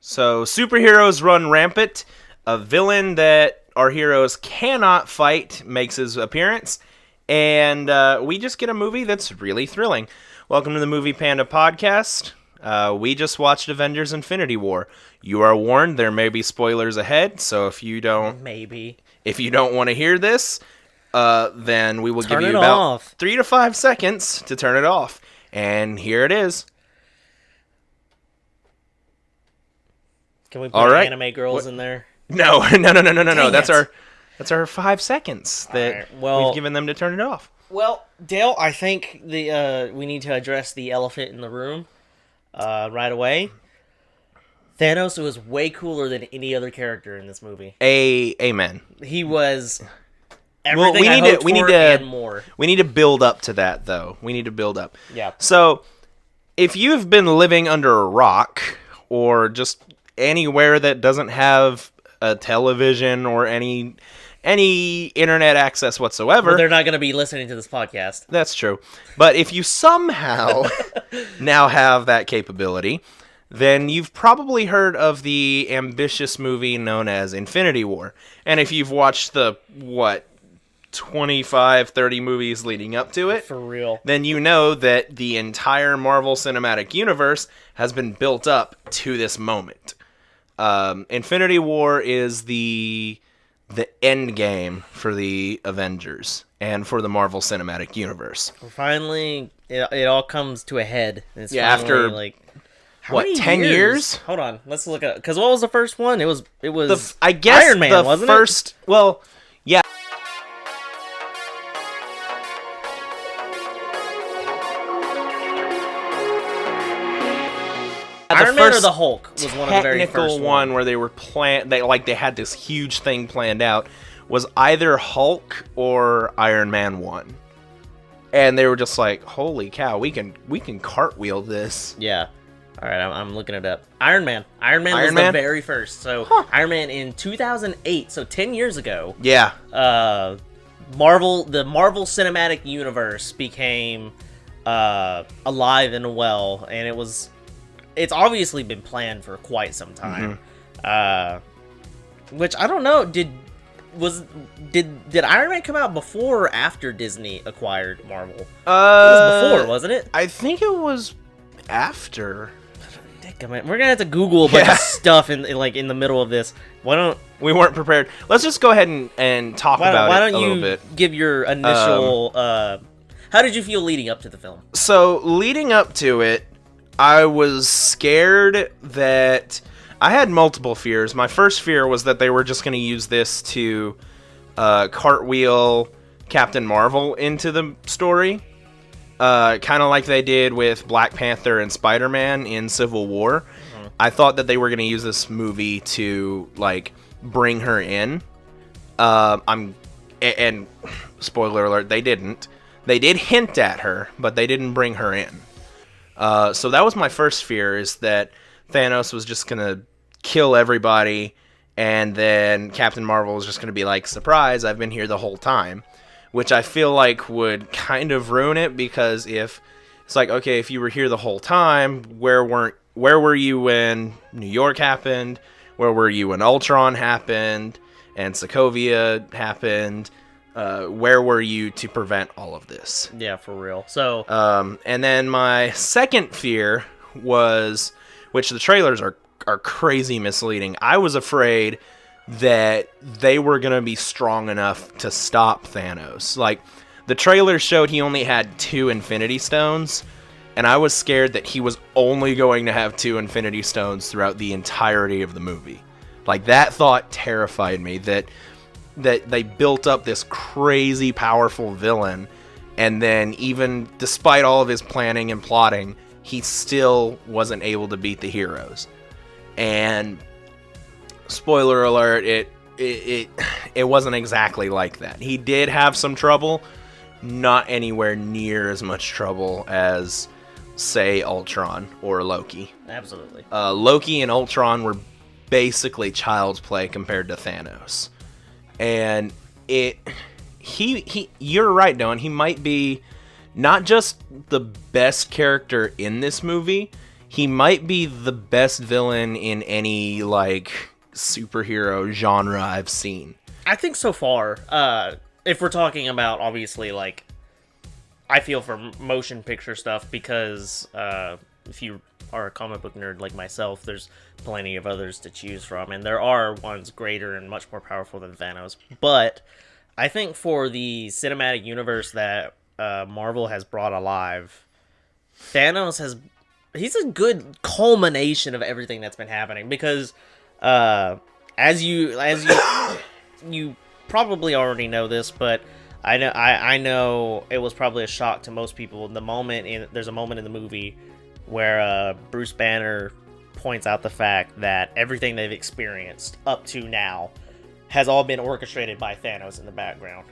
So, superheroes run rampant. A villain that our heroes cannot fight makes his appearance. And we just get a movie that's really thrilling. Welcome to the Movie Panda podcast. We just watched Avengers Infinity War. You are warned, there may be spoilers ahead. So if you don't want to hear this, then we will give you about 3 to 5 seconds to turn it off. And here it is. Can we put anime girls in there? No. That's our 5 seconds that we've given them to turn it off. Well, Dale, I think we need to address the elephant in the room right away. Thanos was way cooler than any other character in this movie. Amen. He was everything I hoped for and more. We need to build up to that, though. We need to build up. Yeah. So, if you've been living under a rock or just anywhere that doesn't have a television or any internet access whatsoever, well, they're not going to be listening to this podcast. That's true. But if you somehow now have that capability, then you've probably heard of the ambitious movie known as Infinity War. And if you've watched the 25, 30 movies leading up to it, for real, then you know that the entire Marvel Cinematic Universe has been built up to this moment. Infinity War is the end game for the Avengers and for the Marvel Cinematic Universe. Finally, it all comes to a head. It's after what, 10 years? Hold on, let's look at, because what was the first one? It was I guess Iron Man, wasn't it? Well, yeah. Iron Man or the Hulk was one of the very first technical one where they were they had this huge thing planned out, was either Hulk or Iron Man 1. And they were just like, holy cow, we can cartwheel this. Yeah. All right, I'm looking it up. Iron Man was the very first. So Iron Man in 2008, so 10 years ago. Yeah. The Marvel Cinematic Universe became alive and well, and it's obviously been planned for quite some time. Which I don't know, did Iron Man come out before or after Disney acquired Marvel? It was before, wasn't it? I think it was after. We're gonna have to Google a bunch of stuff in the middle of this. We weren't prepared. Let's just go ahead and talk about it a little bit. Why don't you give your initial? How did you feel leading up to the film? So leading up to it, I was scared that I had multiple fears. My first fear was that they were just going to use this to cartwheel Captain Marvel into the story. Kind of like they did with Black Panther and Spider-Man in Civil War. I thought that they were going to use this movie to bring her in. And spoiler alert, they didn't. They did hint at her, but they didn't bring her in. So that was my first fear, is that Thanos was just going to kill everybody, and then Captain Marvel was just going to be like, surprise, I've been here the whole time. Which I feel like would kind of ruin it, because if it's like, okay, if you were here the whole time, where were you when New York happened? Where were you when Ultron happened and Sokovia happened? Where were you to prevent all of this? Yeah, for real. So, and then my second fear was, which the trailers are crazy misleading. I was afraid that they were going to be strong enough to stop Thanos. The trailer showed he only had 2 Infinity Stones, and I was scared that he was only going to have 2 Infinity Stones throughout the entirety of the movie. That thought terrified me, that they built up this crazy powerful villain, and then even despite all of his planning and plotting, he still wasn't able to beat the heroes. And spoiler alert, it wasn't exactly like that. He did have some trouble, not anywhere near as much trouble as, say, Ultron or Loki. Absolutely. Loki and Ultron were basically child's play compared to Thanos. And you're right, Dylan. He might be not just the best character in this movie, he might be the best villain in any like superhero genre I've seen. I think so far. If we're talking about obviously like, I feel for motion picture stuff because if you are a comic book nerd like myself, there's plenty of others to choose from, and there are ones greater and much more powerful than Thanos. But I think for the cinematic universe that Marvel has brought alive, he's a good culmination of everything that's been happening because as you probably already know this, but I know it was probably a shock to most people. There's a moment in the movie where Bruce Banner points out the fact that everything they've experienced up to now has all been orchestrated by Thanos in the background.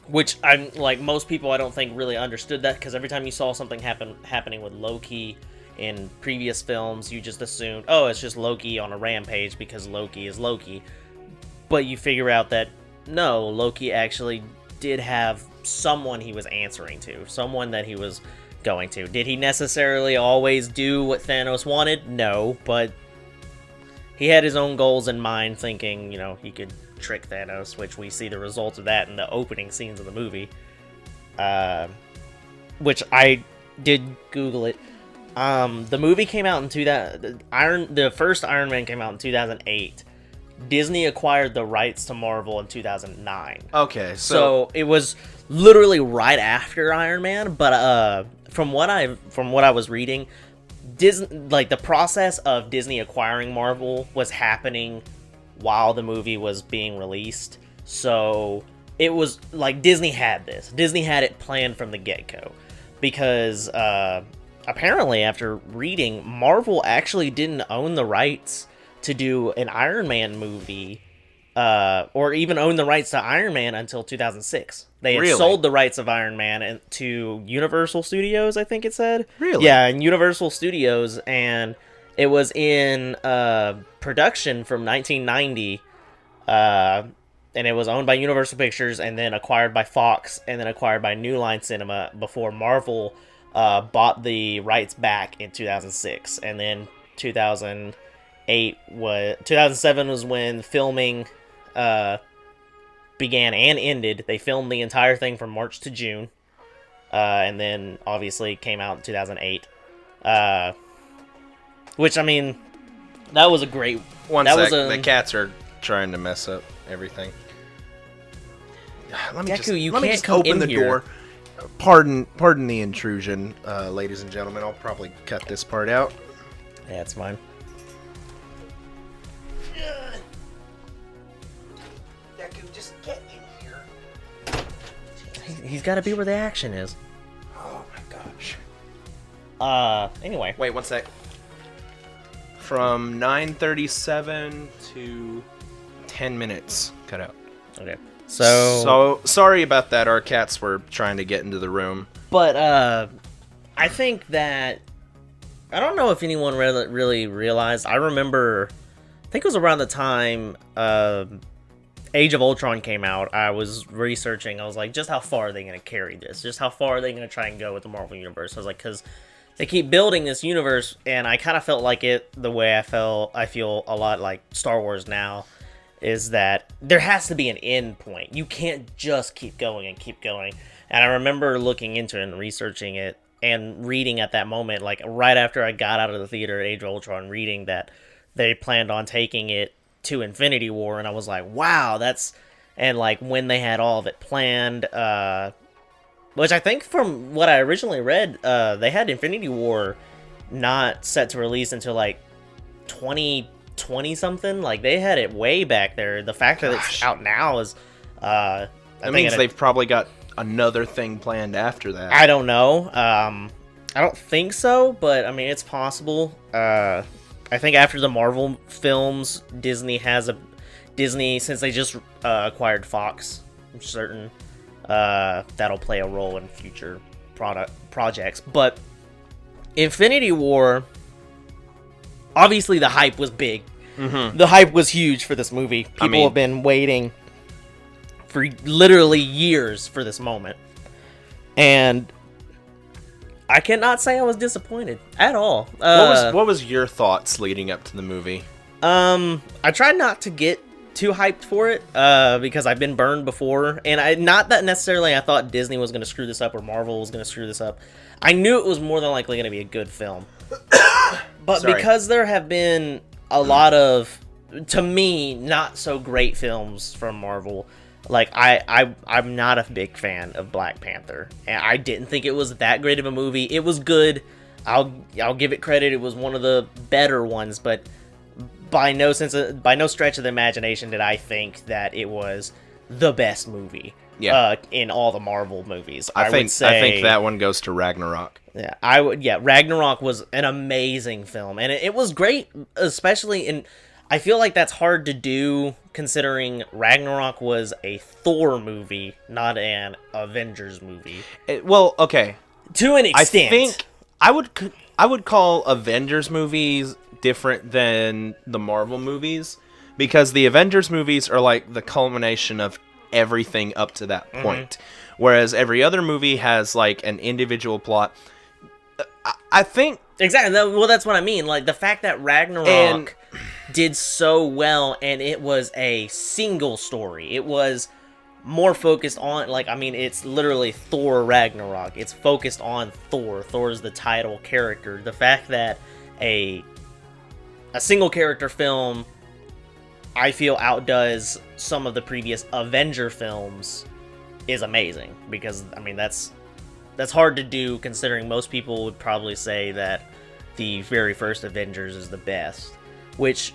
Which I'm like, most people I don't think really understood that, because every time you saw something happening with Loki in previous films, you just assumed, oh, it's just Loki on a rampage because Loki is Loki. But you figure out that no, Loki actually did have someone he was answering to, someone that he was going to. Did he necessarily always do what Thanos wanted? No, but he had his own goals in mind, thinking, he could trick Thanos, which we see the result of that in the opening scenes of the movie. Which I did Google it. The movie came out in the first Iron Man came out in 2008. Disney acquired the rights to Marvel in 2009. Okay, so it was literally right after Iron Man, but from what I was reading, the process of Disney acquiring Marvel was happening while the movie was being released. So it was like Disney had it planned from the get-go, because apparently, after reading, Marvel actually didn't own the rights to do an Iron Man movie, or even own the rights to Iron Man until 2006. They had sold the rights of Iron Man to Universal Studios, I think it said. Really? Yeah, in Universal Studios, and it was in production from 1990, and it was owned by Universal Pictures, and then acquired by Fox, and then acquired by New Line Cinema before Marvel bought the rights back in 2006, and then 2007 was when filming began and ended. They filmed the entire thing from March to June, and then obviously came out in 2008. Which, I mean, that was a great... The cats are trying to mess up everything. Let me just open the door. Pardon the intrusion, ladies and gentlemen. I'll probably cut this part out. Yeah, it's fine. Deku, just get in here. He's got to be where the action is. Oh my gosh. Anyway. Wait, one sec. From 9:37 to 10 minutes cut out. Okay. So sorry about that. Our cats were trying to get into the room. But I think that, I don't know if anyone really realized. I remember, I think it was around the time Age of Ultron came out. I was researching. I was like, just how far are they going to carry this? Just how far are they going to try and go with the Marvel Universe? I was like, because they keep building this universe, and I kind of felt like it the way I feel a lot like Star Wars now, is that there has to be an end point. You can't just keep going and keep going. And I remember looking into it and researching it and reading at that moment, like right after I got out of the theater at Age of Ultron, reading that they planned on taking it to Infinity War, and I was like, wow, and like when they had all of it planned, which I think from what I originally read, they had Infinity War not set to release until like 2020 something. Like they had it way back there. The fact that it's out now is that means they've probably got another thing planned after that. I don't know. I don't think so, but I mean it's possible. I think after the Marvel films, Disney, since they just acquired Fox, I'm certain that'll play a role in future projects. But Infinity War, obviously the hype was big. Mm-hmm. The hype was huge for this movie. People have been waiting for literally years for this moment. And I cannot say I was disappointed at all. What was your thoughts leading up to the movie? I tried not to get too hyped for it, because I've been burned before, and not that necessarily I thought Disney was going to screw this up or Marvel was going to screw this up. I knew it was more than likely going to be a good film. But Sorry. because there have been a lot of, to me, not so great films from Marvel, like I'm not a big fan of Black Panther, and I didn't think it was that great of a movie. It was good. I'll give it credit. It was one of the better ones, but by no stretch of the imagination did I think that it was the best movie. Yeah. In all the Marvel movies. I think that one goes to Ragnarok. Yeah, Ragnarok was an amazing film, and it was great, especially in. I feel like that's hard to do, considering Ragnarok was a Thor movie, not an Avengers movie. Well, okay. To an extent, I think I would call Avengers movies different than the Marvel movies, because the Avengers movies are like the culmination of everything up to that point, whereas every other movie has like an individual plot. I think exactly. Well, that's what I mean. Like the fact that Ragnarok did so well, and it was a single story. It was more focused on, like, I mean, it's literally Thor Ragnarok. It's focused on Thor. Thor is the title character. The fact that a single character film, I feel, outdoes some of the previous Avenger films is amazing, because I mean that's hard to do, considering most people would probably say that the very first Avengers is the best, which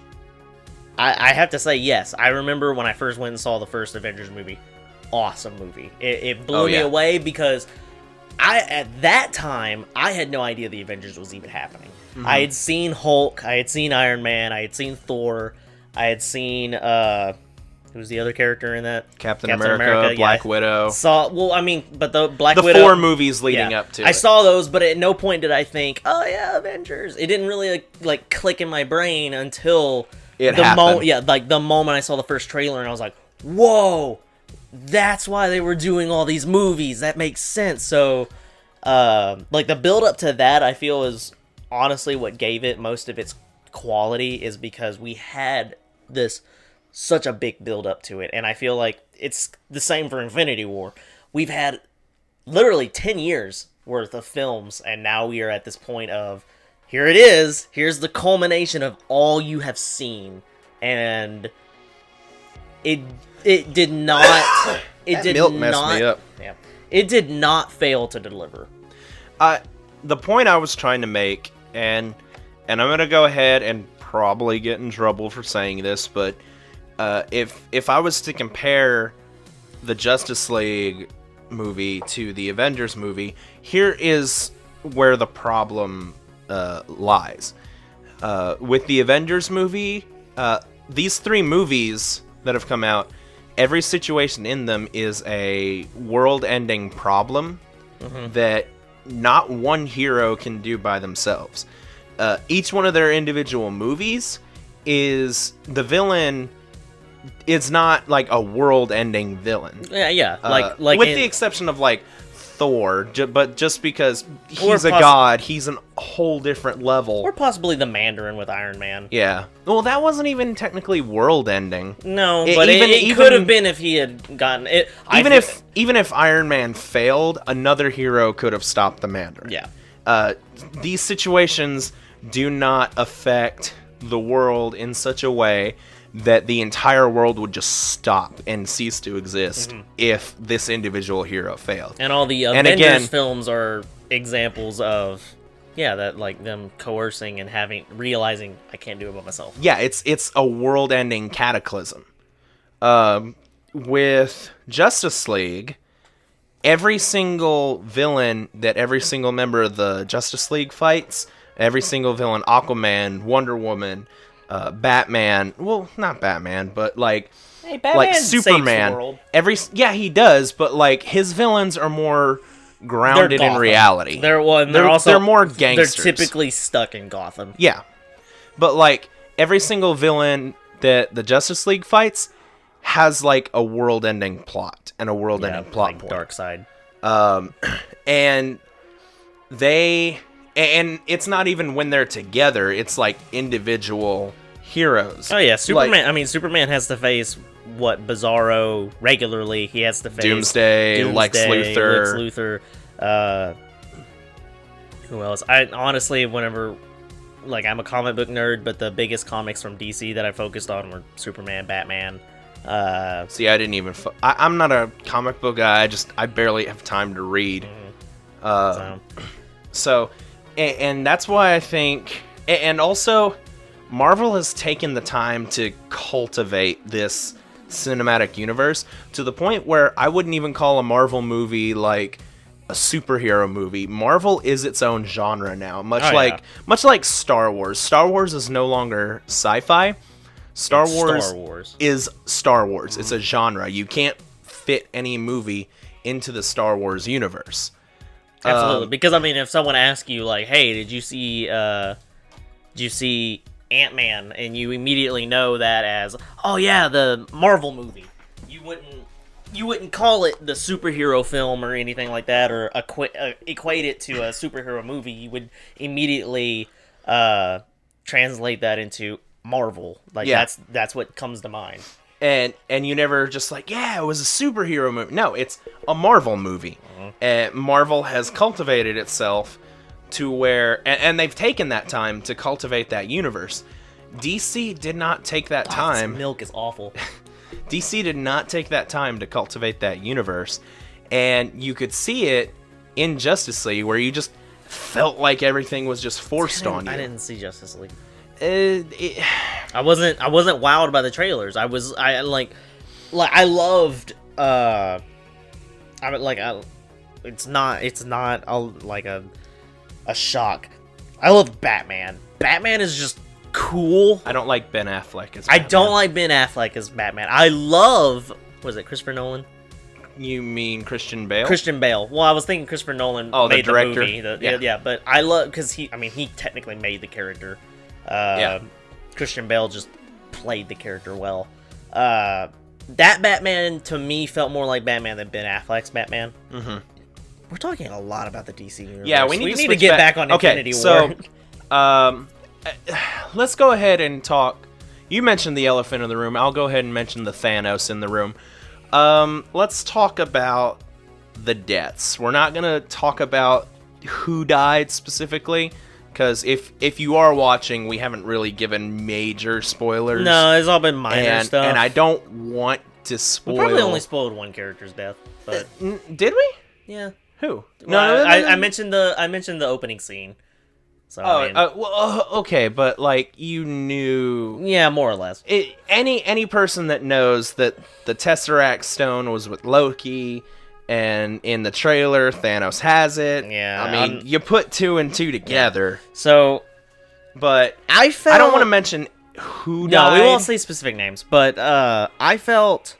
I have to say, yes, I remember when I first went and saw the first Avengers movie. Awesome movie. It blew me away, because at that time I had no idea the Avengers was even happening. I had seen Hulk, I had seen Iron Man, I had seen Thor, I had seen who's the other character in that? Captain America, Black Widow. But the Black the Widow, 4 movies leading up to it. I saw those, but at no point did I think, oh yeah, Avengers. It didn't really like click in my brain until it happened. The moment I saw the first trailer, and I was like, whoa, that's why they were doing all these movies. That makes sense. So, like the build up to that, I feel, is honestly what gave it most of its quality, is because we had such a big build up to it. And I feel like it's the same for Infinity War. We've had literally 10 years worth of films, and now we are at this point of, here it is, here's the culmination of all you have seen. And it did not milk messed me up. Yeah, it did not fail to deliver. The point I was trying to make, and I'm gonna go ahead and probably get in trouble for saying this, but if I was to compare the Justice League movie to the Avengers movie, here is where the problem lies. With the Avengers movie, these 3 movies that have come out, every situation in them is a world-ending problem that not one hero can do by themselves. Each one of their individual movies is the villain. It's not like a world-ending villain. Yeah. With the exception of like Thor, but just because he's a god, he's a whole different level. Or possibly the Mandarin with Iron Man. Yeah. Well, that wasn't even technically world-ending. No, but it could have been if he had gotten it. Even if Iron Man failed, another hero could have stopped the Mandarin. Yeah. These situations do not affect the world in such a way that the entire world would just stop and cease to exist if this individual hero failed. And all the Avengers films are examples of, that like them coercing and realizing I can't do it by myself. Yeah, it's a world-ending cataclysm. With Justice League, every single villain that every single member of the Justice League fights, every single villain, Aquaman, Wonder Woman, Batman, well, not Batman, but like Superman. He does, but like his villains are more grounded in reality. They're more gangsters. They're typically stuck in Gotham. Yeah, but like every single villain that the Justice League fights has like a world-ending plot and a world-ending plot like point. Darkseid. And and it's not even when they're together, it's like individual heroes. Oh yeah, Superman. Like, I mean, Superman has to face Bizarro regularly. He has to face Doomsday, Lex Luthor. Who else? I honestly, whenever, like, I'm a comic book nerd, but the biggest comics from DC that I focused on were Superman, Batman. See, I didn't even. I'm not a comic book guy. I barely have time to read. So, and that's why I think, and also, Marvel has taken the time to cultivate this cinematic universe to the point where I wouldn't even call a Marvel movie like a superhero movie. Marvel is its own genre now, much like Star Wars. Star Wars is no longer sci-fi. Star Wars is Star Wars. It's a genre. You can't fit any movie into the Star Wars universe. Absolutely, because I mean, if someone asks you like, "Hey, did you see Ant-Man?" and you immediately know that as, "Oh yeah, the Marvel movie," you wouldn't call it the superhero film or anything like that, or equate it to a superhero movie. You would immediately translate that into Marvel. Like, that's what comes to mind. And you never just like, yeah, it was a superhero movie. No, it's a Marvel movie. And Marvel has cultivated itself to where, and they've taken that time to cultivate that universe. DC did not take that time. This milk is awful. DC did not take that time to cultivate that universe. And you could see it in Justice League, where you just felt like everything was just forced on you. I didn't see Justice League. I wasn't wowed by the trailers. I loved it's not a shock. I love Batman. Batman is just cool. I don't like Ben Affleck as Batman. Batman. I don't like Ben Affleck as Batman. I love, was it Christopher Nolan? You mean Christian Bale? Christian Bale. Well, I was thinking Christopher Nolan made the director. The movie. Yeah, but I love, because he technically made the character. Christian Bale just played the character well. That Batman, to me, felt more like Batman than Ben Affleck's Batman. Mm-hmm. We're talking a lot about the DC universe. Yeah, we need to get back on Infinity War. So, let's go ahead and talk. You mentioned the elephant in the room. I'll go ahead and mention the Thanos in the room. Let's talk about the deaths. We're not going to talk about who died specifically, because if you are watching, we haven't really given major spoilers. No, it's all been minor stuff. And I don't want to spoil. We probably only spoiled one character's death. But did we? Yeah. Who? Well, I mentioned the opening scene. So okay, but like, you knew. Yeah, more or less. Any person that knows that the Tesseract Stone was with Loki, and in the trailer Thanos has it. Yeah, I mean, you put two and two together. Yeah. So, but I don't want to mention who died. No, we won't say specific names. But I felt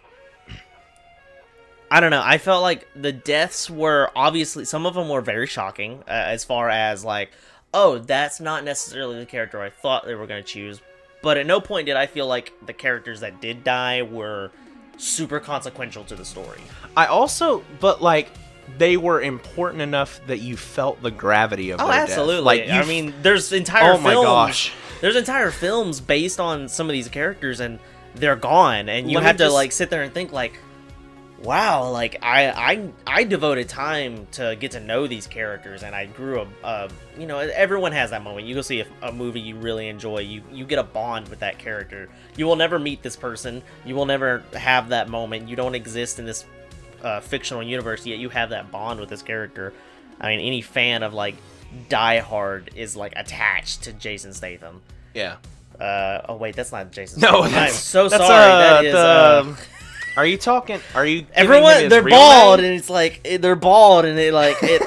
like the deaths were, obviously, some of them were very shocking, as far as like, oh, that's not necessarily the character I thought they were going to choose. But at no point did I feel like the characters that did die were super consequential to the story. But like, they were important enough that you felt the gravity of their death. Absolutely. Like, I mean, there's entire films. My gosh. There's entire films based on some of these characters, and they're gone, and you have to like sit there and think like, wow, like I devoted time to get to know these characters, and I grew up. Everyone has that moment. You go see a movie you really enjoy. You get a bond with that character. You will never meet this person. You will never have that moment. You don't exist in this fictional universe, yet you have that bond with this character. I mean, any fan of like Die Hard is like attached to Jason Statham. Yeah. Oh wait, that's not Jason No, Statham. I'm so sorry. That is. Are you talking? Are you? Everyone, they're bald, and it's like they're bald, and it like it.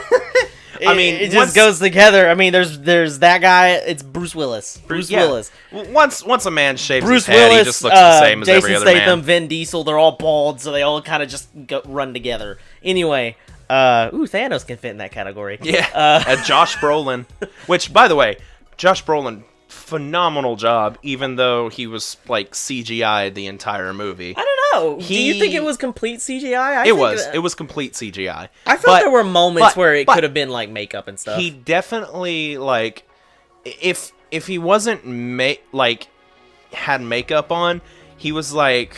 I mean, it just goes together. I mean, there's that guy. It's Bruce Willis. Bruce Willis. Once a man shaves Bruce his head, Willis, he just looks the same as Jason every other Statham, man. Vin Diesel, they're all bald, so they all kind of just run together. Anyway, Thanos can fit in that category. Yeah, Josh Brolin, which, by the way, Josh Brolin, phenomenal job, even though he was like CGI'd the entire movie. I don't know. know. Do you think it was complete CGI? It was complete CGI. I felt there were moments where it could have been like makeup and stuff. He definitely like if he wasn't had makeup on, he was like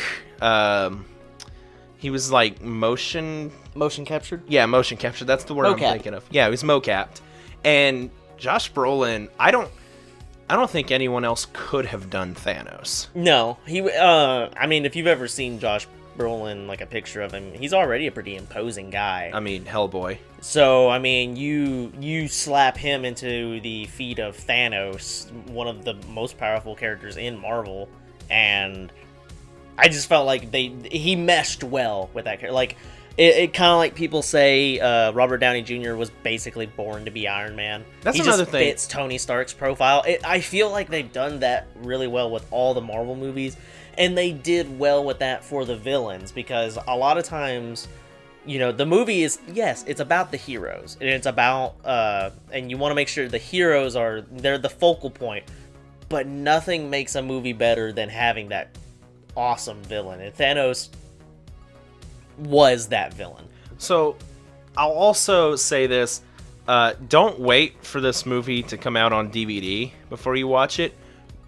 motion captured. Yeah, motion captured. That's the word I'm thinking of. Yeah, he was mo-capped. And Josh Brolin, I don't think anyone else could have done Thanos. No, I mean, if you've ever seen Josh Brolin, like a picture of him, he's already a pretty imposing guy. I mean, Hellboy. So, I mean, you slap him into the feet of Thanos, one of the most powerful characters in Marvel, and I just felt like he meshed well with that character. Like, it kind of like people say Robert Downey Jr. was basically born to be Iron Man. That's another thing. He just fits Tony Stark's profile. I feel like they've done that really well with all the Marvel movies, and they did well with that for the villains, because a lot of times, you know, the movie is, yes, it's about the heroes, and it's about, and you want to make sure the heroes they're the focal point, but nothing makes a movie better than having that awesome villain, and Thanos was that villain. So, I'll also say this, don't wait for this movie to come out on DVD before you watch it.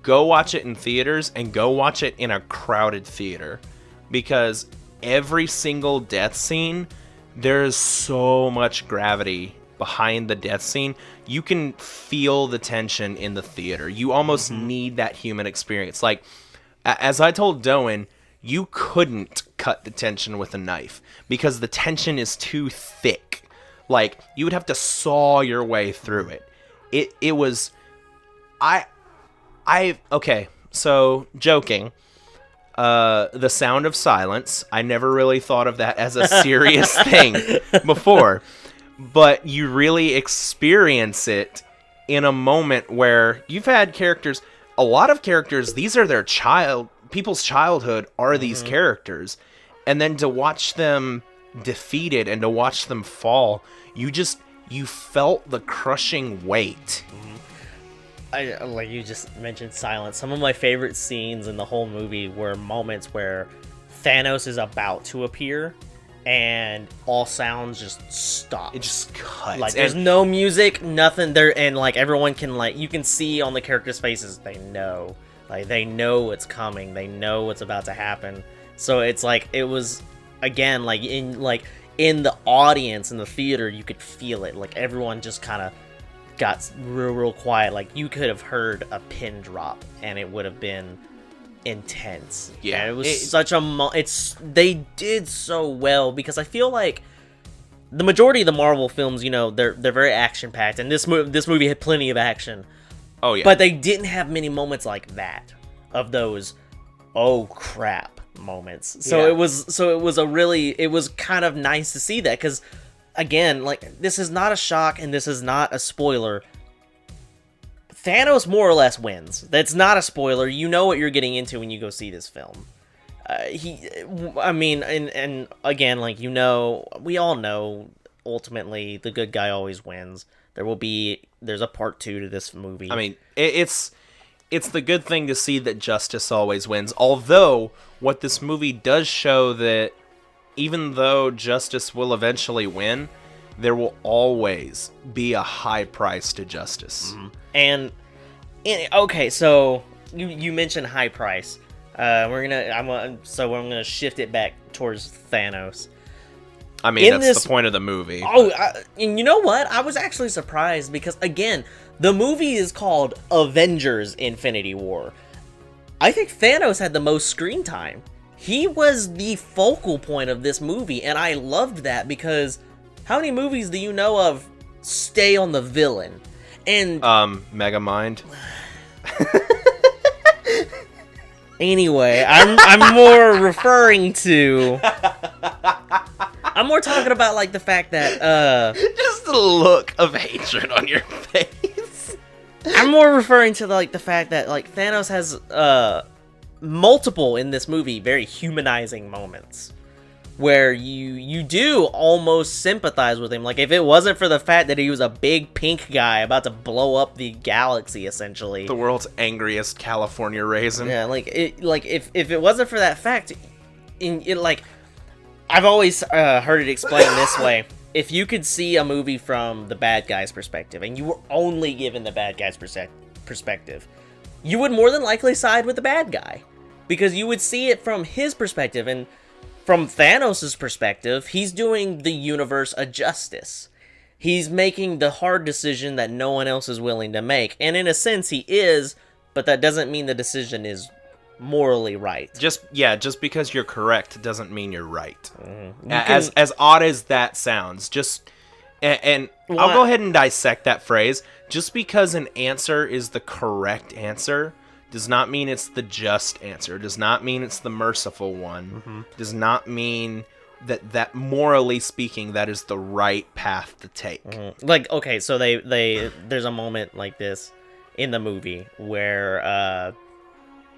Go watch it in theaters, and go watch it in a crowded theater, because every single death scene, there's so much gravity behind the death scene. You can feel the tension in the theater. You almost need that human experience. Like, as I told Doan, you couldn't cut the tension with a knife because the tension is too thick. Like, you would have to saw your way through it. It was... Okay, so, joking. The Sound of Silence, I never really thought of that as a serious thing before. But you really experience it in a moment where you've had characters... A lot of characters, these are their people's childhood are these characters, and then to watch them defeated and to watch them fall, you felt the crushing weight. Like you just mentioned silence. Some of my favorite scenes in the whole movie were moments where Thanos is about to appear and all sounds just stop. It just cuts. Like, there's no music, nothing there, and like everyone can, like, you can see on the characters' faces, they know. Like, they know what's coming. They know what's about to happen. So it's like, it was, again, like in the audience, in the theater, you could feel it. Like, everyone just kind of got real quiet. Like, you could have heard a pin drop, and it would have been intense. Yeah. And it was such a... They did so well, because I feel like the majority of the Marvel films, you know, they're very action-packed, and this movie had plenty of action. Oh, yeah. But they didn't have many moments like that, of those, oh crap moments. So Yeah. it was kind of nice to see that, because, again, like, this is not a shock and this is not a spoiler. Thanos more or less wins. That's not a spoiler. You know what you're getting into when you go see this film. And again, like, you know, we all know, ultimately, the good guy always wins. There's a part 2 to this movie. I mean, it's the good thing to see that justice always wins. Although, what this movie does show, that even though justice will eventually win, there will always be a high price to justice. And okay, so you mentioned high price. I'm gonna shift it back towards Thanos. I mean, that's the point of the movie. Oh, and you know what? I was actually surprised, because, again, the movie is called Avengers: Infinity War. I think Thanos had the most screen time. He was the focal point of this movie, and I loved that, because how many movies do you know of stay on the villain? And Megamind. Anyway, I'm more referring to... I'm more talking about, like, the fact that, Just the look of hatred on your face. I'm more referring to, like, the fact that, like, Thanos has, multiple, in this movie, very humanizing moments. Where you do almost sympathize with him. Like, if it wasn't for the fact that he was a big pink guy about to blow up the galaxy, essentially. The world's angriest California raisin. Yeah, if it wasn't for that fact, like, I've always heard it explained this way. If you could see a movie from the bad guy's perspective, and you were only given the bad guy's perspective, you would more than likely side with the bad guy. Because you would see it from his perspective, and from Thanos' perspective, he's doing the universe a justice. He's making the hard decision that no one else is willing to make. And in a sense, he is, but that doesn't mean the decision is morally right. Just because you're correct doesn't mean you're right. Mm-hmm. As odd as that sounds, and I'll go ahead and dissect that phrase. Just because an answer is the correct answer does not mean it's the just answer. Does not mean it's the merciful one. Mm-hmm. Does not mean that morally speaking, that is the right path to take. Mm-hmm. Like, okay, so there's a moment like this in the movie where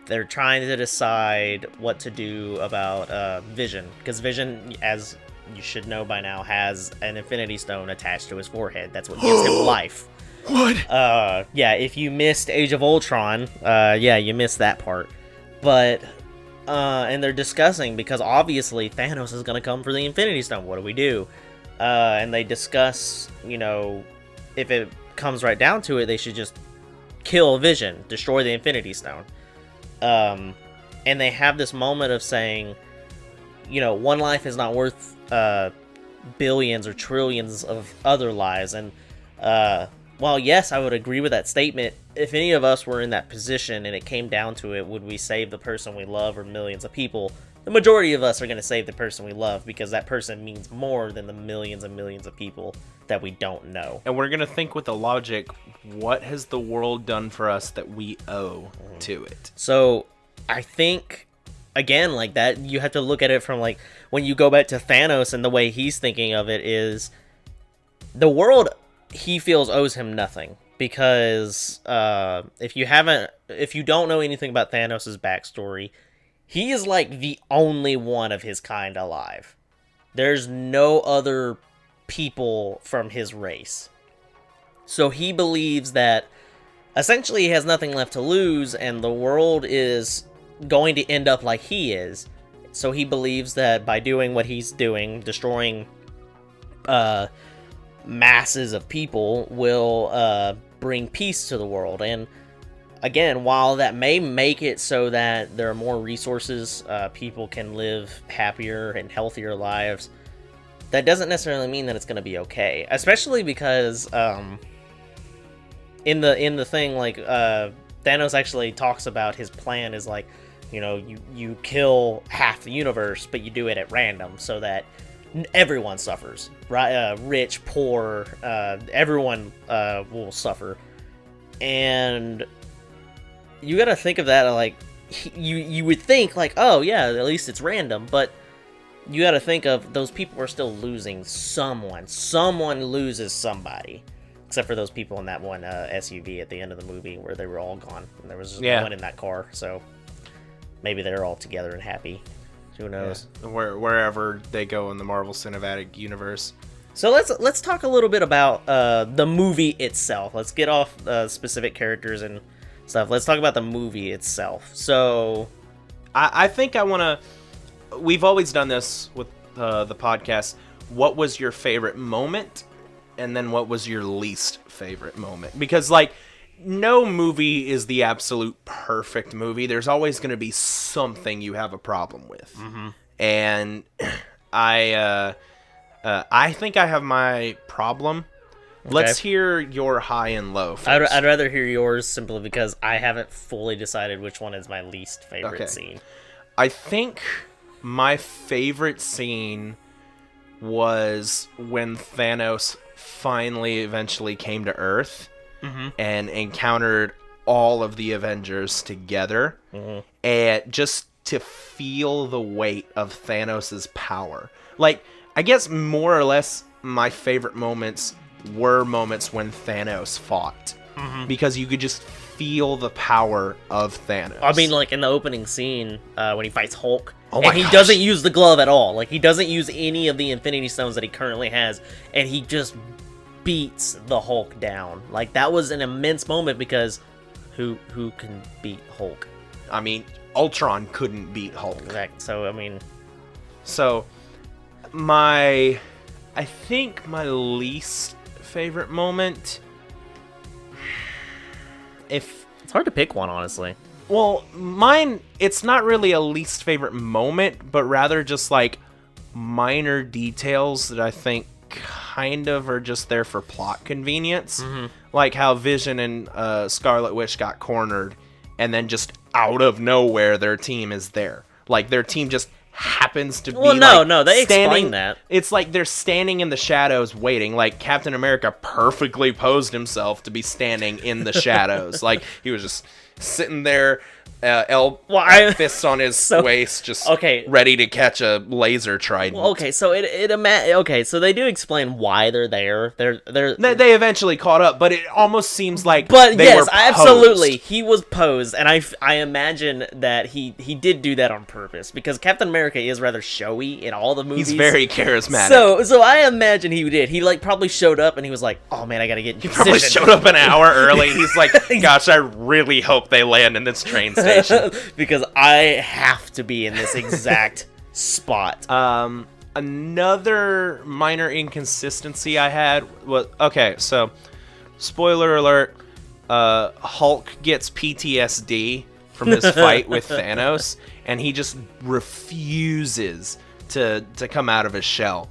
they're trying to decide what to do about Vision, because Vision, as you should know by now, has an Infinity Stone attached to his forehead. That's what gives him life. What? Yeah, if you missed Age of Ultron, you missed that part. But, and they're discussing, because obviously Thanos is going to come for the Infinity Stone. What do we do? And they discuss, if it comes right down to it, they should just kill Vision, destroy the Infinity Stone. And they have this moment of saying, one life is not worth billions or trillions of other lives. And while yes, I would agree with that statement, if any of us were in that position and it came down to it, would we save the person we love or millions of people? The majority of us are going to save the person we love, because that person means more than the millions and millions of people that we don't know. And we're going to think with the logic, what has the world done for us that we owe to it? So I think, again, like that, you have to look at it from, like, when you go back to Thanos, and the way he's thinking of it is the world, he feels, owes him nothing. Because if you don't know anything about Thanos' backstory, he is like the only one of his kind alive. There's no other people from his race. So he believes that essentially he has nothing left to lose, and the world is going to end up like he is. So he believes that by doing what he's doing, destroying masses of people, will bring peace to the world. And again, while that may make it so that there are more resources, people can live happier and healthier lives, that doesn't necessarily mean that it's going to be okay. Especially because in the thing, like, Thanos actually talks about his plan is like, you kill half the universe, but you do it at random so that everyone suffers, right? Rich, poor, everyone will suffer. And you gotta think of that like, you would think like, oh yeah, at least it's random, but you gotta think of those people are still losing someone loses somebody, except for those people in that one SUV at the end of the movie where they were all gone and there was just one in that car. So maybe they're all together and happy. Who knows? Yeah. Wherever they go in the Marvel Cinematic Universe. So let's talk a little bit about the movie itself. Let's get off specific characters and stuff. Let's talk about the movie itself. So I think I want to... We've always done this with the podcast. What was your favorite moment? And then what was your least favorite moment? Because, like, no movie is the absolute perfect movie. There's always going to be something you have a problem with. Mm-hmm. And I think I have my problem. Okay. Let's hear your high and low first. I'd rather hear yours simply because I haven't fully decided which one is my least favorite scene. I think my favorite scene was when Thanos finally eventually came to Earth. Mm-hmm. And encountered all of the Avengers together, and just to feel the weight of Thanos' power. Like, I guess more or less my favorite moments were moments when Thanos fought, because you could just feel the power of Thanos. I mean, like in the opening scene when he fights Hulk, and he doesn't use the glove at all. Like, he doesn't use any of the Infinity Stones that he currently has, and he just beats the Hulk down. Like, that was an immense moment, because who can beat Hulk? I mean, Ultron couldn't beat Hulk. Exactly. So, I mean, So, I think my least favorite moment, if It's hard to pick one, honestly. well, mine, it's not really a least favorite moment, but rather just like minor details that I think kind of are just there for plot convenience. Like how Vision and Scarlet Witch got cornered, and then just out of nowhere, their team is there. Like, their team just happens to be they standing, explain that. It's like they're standing in the shadows waiting. Like, Captain America perfectly posed himself to be standing in the shadows. Like, he was just sitting there, fists on his waist, just ready to catch a laser trident. Well, okay, so so they do explain why they're there. They eventually caught up, but it almost seems like But they yes, were posed. absolutely, he was posed, and I imagine that he did do that on purpose, because Captain America is rather showy in all the movies. He's very charismatic. So I imagine he did. He like probably showed up and he was like, "Oh man, I gotta get in position." Probably showed up an hour early. He's like, "Gosh, I really hope they land in this train station because I have to be in this exact spot." Another minor inconsistency I had was, okay, so spoiler alert, Hulk gets PTSD from his fight with Thanos, and he just refuses to come out of his shell.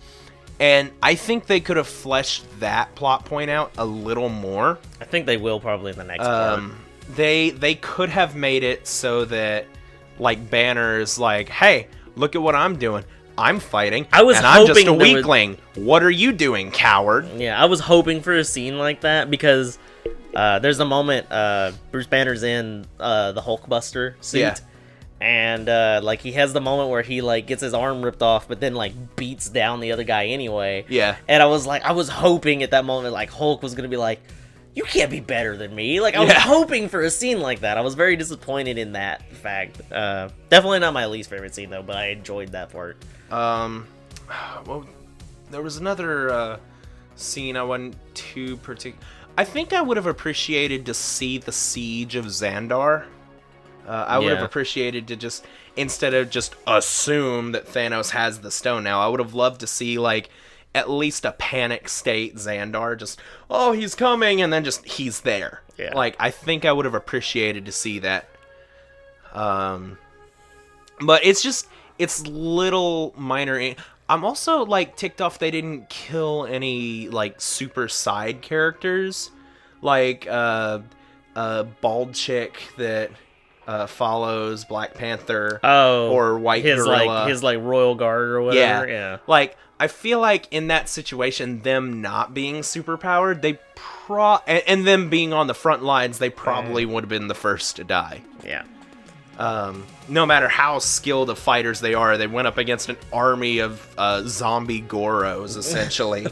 And I think they could have fleshed that plot point out a little more. I think they will probably in the next part. They could have made it so that, like, Banner's like, "Hey, look at what I'm doing. I'm fighting, and I'm just a weakling. What are you doing, coward?" Yeah, I was hoping for a scene like that, because there's a moment Bruce Banner's in the Hulkbuster suit, and like, he has the moment where he like gets his arm ripped off, but then like beats down the other guy anyway. Yeah. And I was hoping at that moment, like, Hulk was gonna be like, "You can't be better than me." Like, I was hoping for a scene like that. I was very disappointed in that fact. Definitely not my least favorite scene though, but I enjoyed that part. Well, there was another scene I wasn't too particular. I think I would have appreciated to see the siege of Xandar. I would have appreciated to just, instead of just assume that Thanos has the stone now, I would have loved to see, like, at least a panic state Xandar, just, "Oh, he's coming," and then just, he's there. Yeah. Like, I think I would have appreciated to see that. But it's little minor. I'm also, like, ticked off they didn't kill any, like, super side characters. Like, a bald chick that follows Black Panther, or White Gorilla. His Royal Guard or whatever. Yeah. Like, I feel like in that situation, them not being superpowered, and them being on the front lines, they probably would have been the first to die. Yeah. No matter how skilled of fighters they are, they went up against an army of zombie Goros, essentially.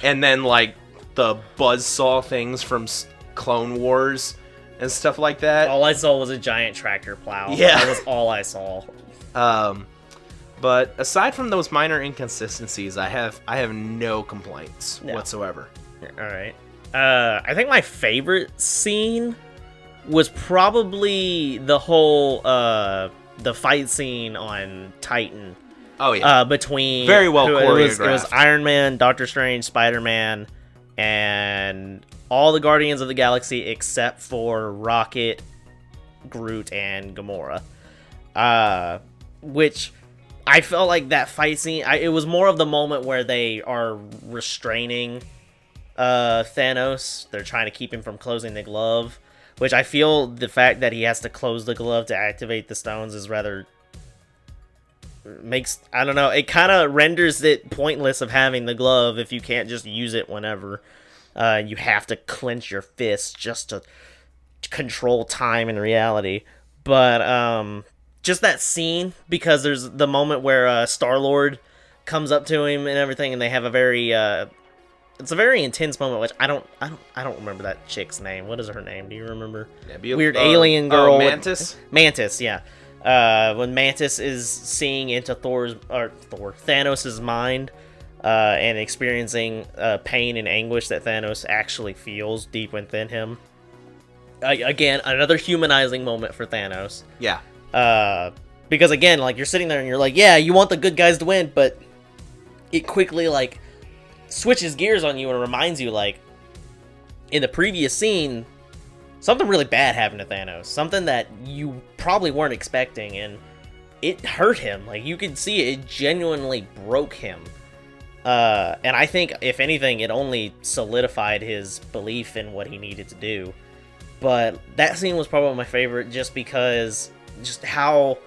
and then, like, the buzzsaw things from Clone Wars and stuff like that. All I saw was a giant tractor plow. Yeah. That was all I saw. But aside from those minor inconsistencies, I have no complaints whatsoever. All right. I think my favorite scene was probably the whole the fight scene on Titan. Oh yeah. Between very well choreographed. It was Iron Man, Doctor Strange, Spider-Man, and all the Guardians of the Galaxy except for Rocket, Groot, and Gamora. Which I felt like that fight scene, it was more of the moment where they are restraining Thanos. They're trying to keep him from closing the glove, which I feel the fact that he has to close the glove to activate the stones is rather... I don't know, it kind of renders it pointless of having the glove if you can't just use it whenever. You have to clench your fists just to control time and reality. But just that scene, because there's the moment where Star-Lord comes up to him and everything, and they have a very it's a very intense moment, which I don't remember that chick's name. What is her name? Do you remember? Yeah, weird alien girl. Mantis? Mantis, yeah. When Mantis is seeing into Thanos' mind, and experiencing pain and anguish that Thanos actually feels deep within him. Again, another humanizing moment for Thanos. Yeah. Because again, like, you're sitting there and you're like, yeah, you want the good guys to win, but it quickly, like, switches gears on you and reminds you, like, in the previous scene, something really bad happened to Thanos. Something that you probably weren't expecting, and it hurt him. Like, you could see it genuinely broke him. And I think, if anything, it only solidified his belief in what he needed to do. But that scene was probably my favorite just because, just how,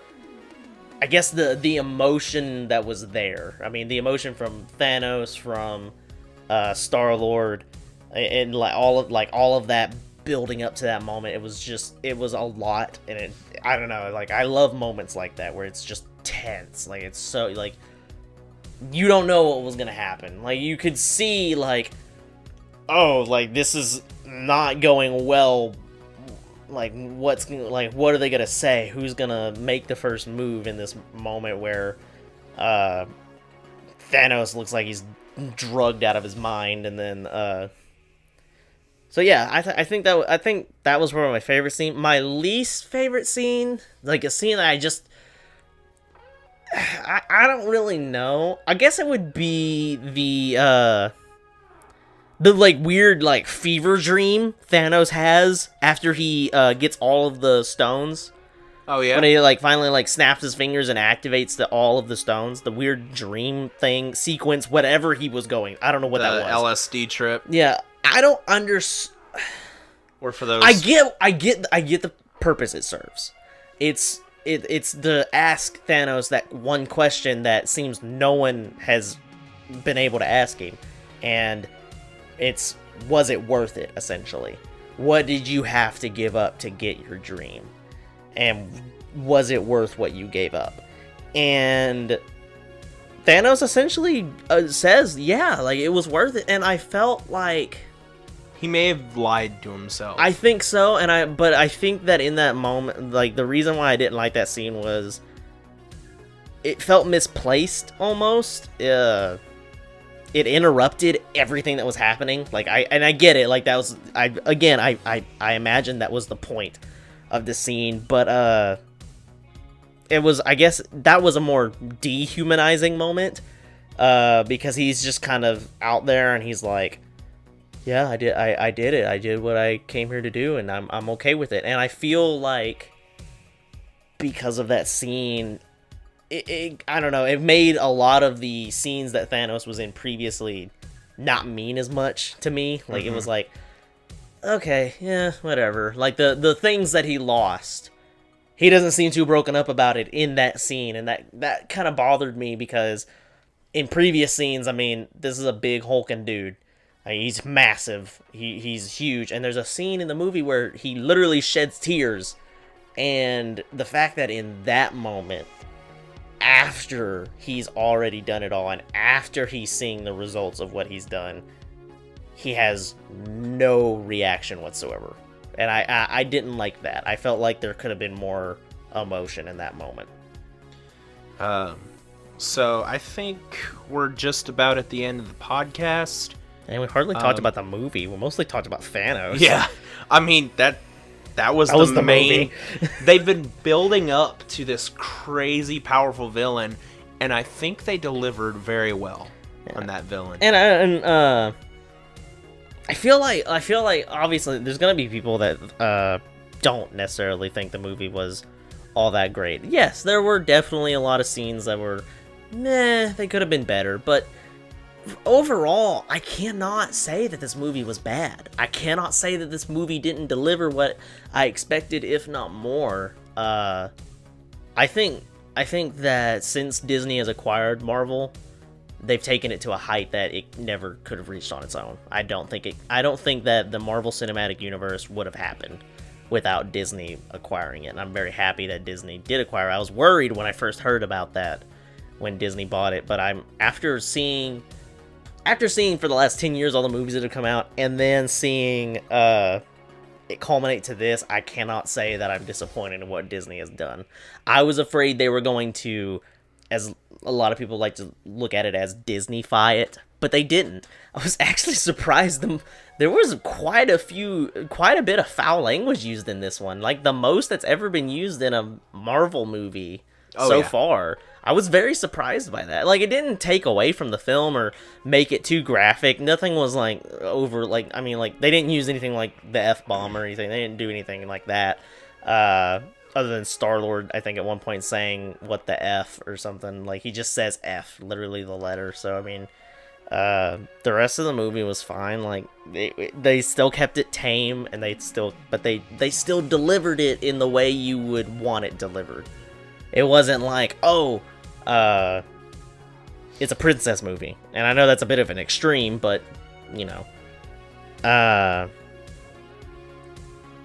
I guess, the emotion that was there. I mean, the emotion from Thanos, from Star-Lord, and all of that building up to that moment. It was a lot, and I don't know, like, I love moments like that where it's just tense. Like, it's so, like, you don't know what was gonna happen. Like, you could see, like, oh, like, this is not going well. Like, what are they gonna say? Who's gonna make the first move in this moment where Thanos looks like he's drugged out of his mind, and then so yeah, I think that was probably my favorite scene. My least favorite scene, like a scene that I don't really know. I guess it would be the like weird, like, fever dream Thanos has after he gets all of the stones. Oh yeah. When he, like, finally, like, snaps his fingers and activates all of the stones. The weird dream thing, sequence, whatever he was going. I don't know what that was. LSD trip. Yeah, I don't understand. Or for those. I get the purpose it serves. It's the ask Thanos that one question that seems no one has been able to ask him, and it's, was it worth it, essentially? What did you have to give up to get your dream? And was it worth what you gave up? And Thanos essentially says, yeah, like, it was worth it. And I felt like he may have lied to himself. I think so, but I think that in that moment, like, the reason why I didn't like that scene was it felt misplaced almost. It interrupted everything that was happening. Like, I get it. Like, that was, I imagine that was the point of the scene, but it was, I guess that was a more dehumanizing moment, because he's just kind of out there and he's like, yeah, I did it. I did what I came here to do, and I'm okay with it. And I feel like because of that scene, I don't know, it made a lot of the scenes that Thanos was in previously not mean as much to me. Like, it was like, okay, yeah, whatever. Like, the things that he lost, he doesn't seem too broken up about it in that scene, and that kind of bothered me, because in previous scenes, I mean, this is a big hulking dude. He's massive. He's huge. And there's a scene in the movie where he literally sheds tears. And the fact that in that moment, after he's already done it all, and after he's seeing the results of what he's done, he has no reaction whatsoever. And I didn't like that. I felt like there could have been more emotion in that moment. So I think we're just about at the end of the podcast. And we hardly talked about the movie. We mostly talked about Thanos. Yeah. I mean, that was the main... They've been building up to this crazy powerful villain, and I think they delivered very well on that villain. And I feel like obviously there's gonna be people that don't necessarily think the movie was all that great. Yes, there were definitely a lot of scenes that were meh, they could have been better, but overall, I cannot say that this movie was bad. I cannot say that this movie didn't deliver what I expected, if not more. I think that since Disney has acquired Marvel, they've taken it to a height that it never could have reached on its own. I don't think that the Marvel Cinematic Universe would have happened without Disney acquiring it. And I'm very happy that Disney did acquire it. I was worried when I first heard about that when Disney bought it, but after seeing for the last 10 years all the movies that have come out, and then seeing it culminate to this, I cannot say that I'm disappointed in what Disney has done. I was afraid they were going to, as a lot of people like to look at it, as Disney-fy it, but they didn't. I was actually surprised. There was quite a bit of foul language used in this one, like the most that's ever been used in a Marvel movie. so far. I was very surprised by that. Like, it didn't take away from the film or make it too graphic. Nothing was, like, over, like, I mean, like, they didn't use anything like the F-bomb or anything. They didn't do anything like that. Other than Star-Lord, I think, at one point saying, what the F or something. Like, he just says F, literally the letter. So, I mean, the rest of the movie was fine. Like, they still kept it tame, and they still delivered it in the way you would want it delivered. It wasn't like, it's a princess movie. And I know that's a bit of an extreme, but, you know.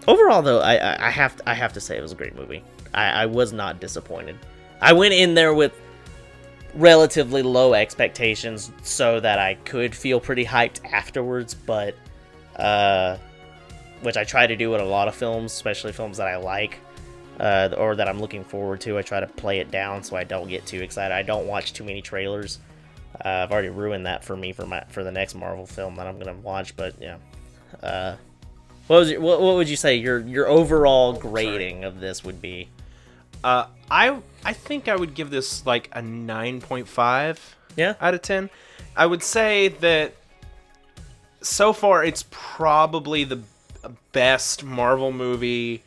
Overall, though, I have to say it was a great movie. I was not disappointed. I went in there with relatively low expectations so that I could feel pretty hyped afterwards, but which I try to do with a lot of films, especially films that I like or that I'm looking forward to. I try to play it down so I don't get too excited. I don't watch too many trailers. I've already ruined that for me for the next Marvel film that I'm gonna watch, but yeah. What would you say your overall grading of this would be? I think I would give this like a 9.5 out of 10. I would say that so far it's probably the best Marvel movie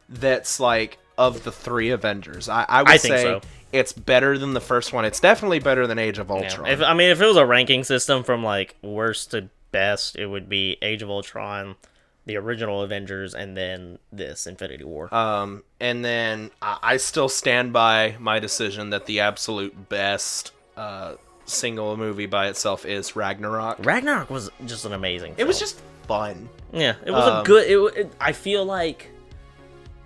that's like of the three Avengers. I would say so. It's better than the first one. It's definitely better than Age of Ultron. Yeah. If it was a ranking system from like worst to best, it would be Age of Ultron, the original Avengers, and then this Infinity War. And then I still stand by my decision that the absolute best single movie by itself is Ragnarok. Ragnarok was just an amazing film. It was just fun. Yeah, it was a good. I feel like,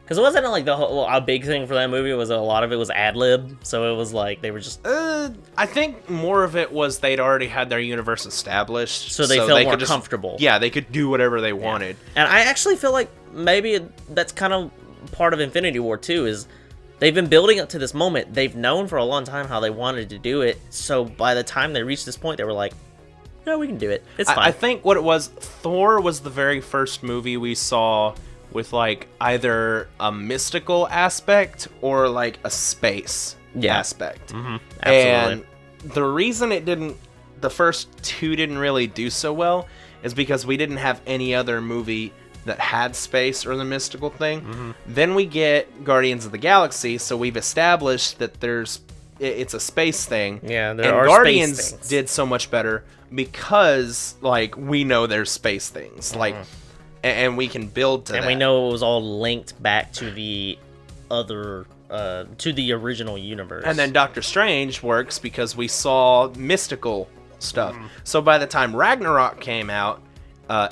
because it wasn't like a big thing for that movie was a lot of it was ad lib, so it was like they were just. I think more of it was they'd already had their universe established, so they felt more comfortable. Yeah, they could do whatever they wanted. And I actually feel like maybe that's kind of part of Infinity War too. Is they've been building up to this moment. They've known for a long time how they wanted to do it. So by the time they reached this point, they were like, "No, we can do it. It's fine." I think what it was, Thor was the very first movie we saw with like either a mystical aspect or like a space aspect. Mm-hmm. Absolutely. And the reason the first two didn't really do so well is because we didn't have any other movie that had space or the mystical thing. Mm-hmm. Then we get Guardians of the Galaxy, so we've established that it's a space thing. Yeah, there are Guardians space things. did so much better because like we know there's space things. Mm-hmm. Like, and we can build to that. And we know it was all linked back to the other, to the original universe. And then Doctor Strange works because we saw mystical stuff. Mm. So by the time Ragnarok came out,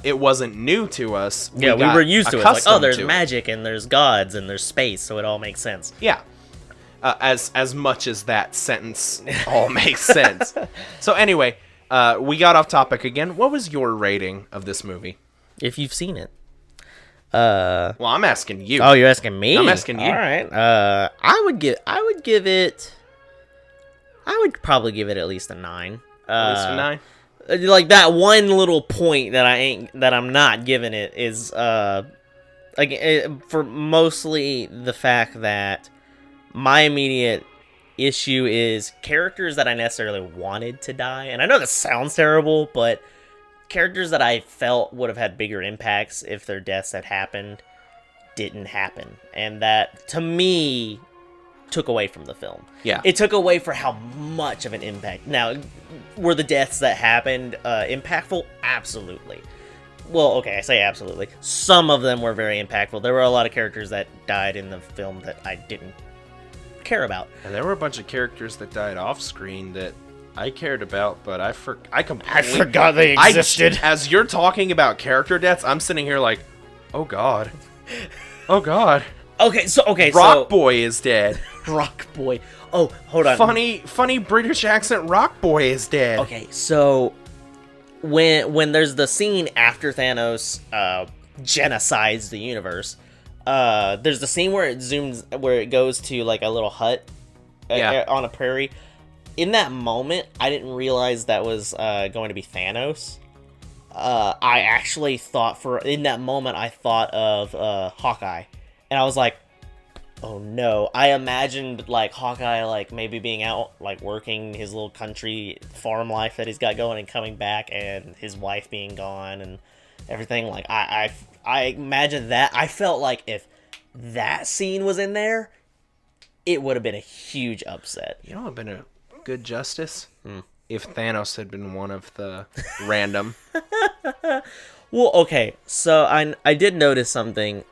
it wasn't new to us. We were used to it. Like, there's magic and there's gods and there's space, so it all makes sense. Yeah. As much as that sentence all makes sense. So anyway, we got off topic again. What was your rating of this movie? If you've seen it. Well, I'm asking you. Oh, you're asking me? I'm asking you. All right. I would probably give it at least a 9. At least a 9? Like that one little point that I'm not giving it is for mostly the fact that my immediate issue is characters that I necessarily wanted to die. And I know that sounds terrible, but characters that I felt would have had bigger impacts if their deaths had happened didn't happen. And that, to me, took away from the film. Yeah. It took away for how much of an impact. Now, were the deaths that happened impactful? Absolutely. Well, okay, I say absolutely. Some of them were very impactful. There were a lot of characters that died in the film that I didn't care about. And there were a bunch of characters that died off screen that I cared about, but I forgot they existed. As you're talking about character deaths, I'm sitting here like, oh god. Oh god. Rock Boy is dead. Rock Boy. Oh, hold on. Funny British accent Rock Boy is dead. Okay, so when there's the scene after Thanos genocides the universe, there's the scene where it goes to like a little hut on a prairie. In that moment, I didn't realize that was going to be Thanos. I actually thought in that moment I thought of Hawkeye, and I was like, Oh no! I imagined like Hawkeye, like maybe being out, like working his little country farm life that he's got going, and coming back, and his wife being gone, and everything. Like I imagined that. I felt like if that scene was in there, it would have been a huge upset. You know, it would have been a good justice if Thanos had been one of the random. Well, okay, so I did notice something.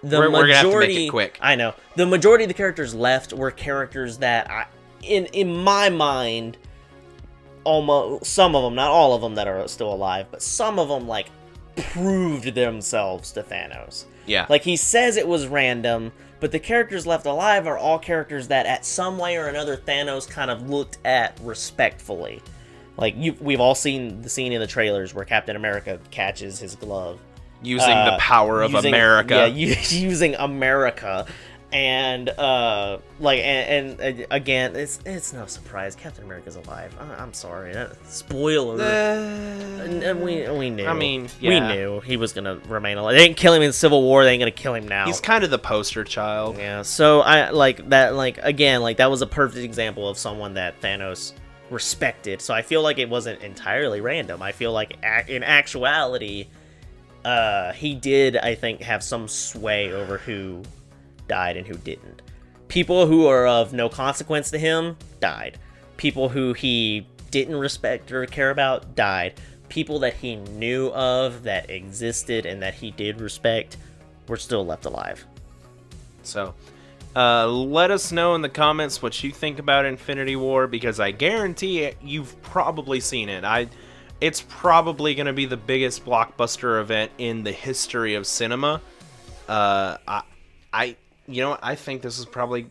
We're gonna have to make it quick. I know. The majority of the characters left were characters that in my mind, almost some of them, not all of them that are still alive, but some of them like proved themselves to Thanos. Yeah. Like he says it was random, but the characters left alive are all characters that at some way or another Thanos kind of looked at respectfully. Like we've all seen the scene in the trailers where Captain America catches his glove. Using the power of America. Yeah, using America. And again, it's no surprise Captain America's alive. I'm sorry, spoiler. And we knew. I mean, yeah. We knew he was gonna remain alive. They didn't kill him in Civil War. They ain't gonna kill him now. He's kind of the poster child. Yeah. So I like that. Like again, like that was a perfect example of someone that Thanos respected. So I feel like it wasn't entirely random. I feel like in actuality, he did, I think, have some sway over who died and who didn't. People who are of no consequence to him died. People who he didn't respect or care about died. People that he knew of that existed and that he did respect were still left alive. So, let us know in the comments what you think about Infinity War, because I guarantee you've probably seen it. It's probably going to be the biggest blockbuster event in the history of cinema. You know what? I think this is probably...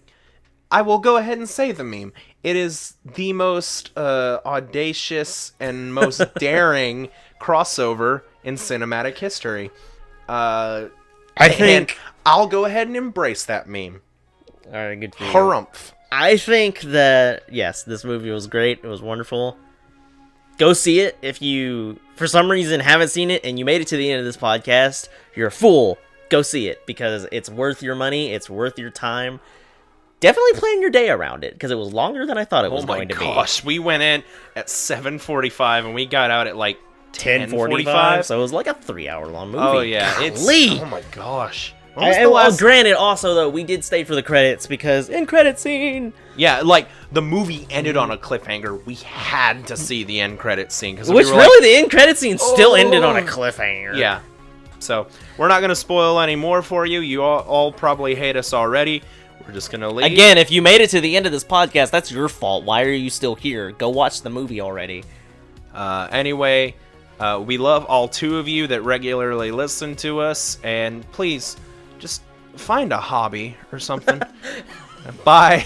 I will go ahead and say the meme. It is the most audacious and most daring crossover in cinematic history. I think... I'll go ahead and embrace that meme. All right, good for you. Harumph. I think that, yes, this movie was great. It was wonderful. Go see it if you, for some reason, haven't seen it and you made it to the end of this podcast. You're a fool. Go see it because it's worth your money. It's worth your time. Definitely plan your day around it because it was longer than I thought it was going to be. Oh my gosh, we went in at 7:45 and we got out at like 10:45. So it was like a 3-hour-long movie. Oh yeah, Golly. Oh my gosh. Granted, also though, we did stay for the credits because end credit scene. Yeah, like the movie ended on a cliffhanger. We had to see the end credit scene because the end credit scene still ended on a cliffhanger. Yeah. So we're not gonna spoil any more for you. You all probably hate us already. We're just gonna leave. Again, if you made it to the end of this podcast, that's your fault. Why are you still here? Go watch the movie already. Anyway, we love all 2 of you that regularly listen to us, and please just find a hobby or something. Bye.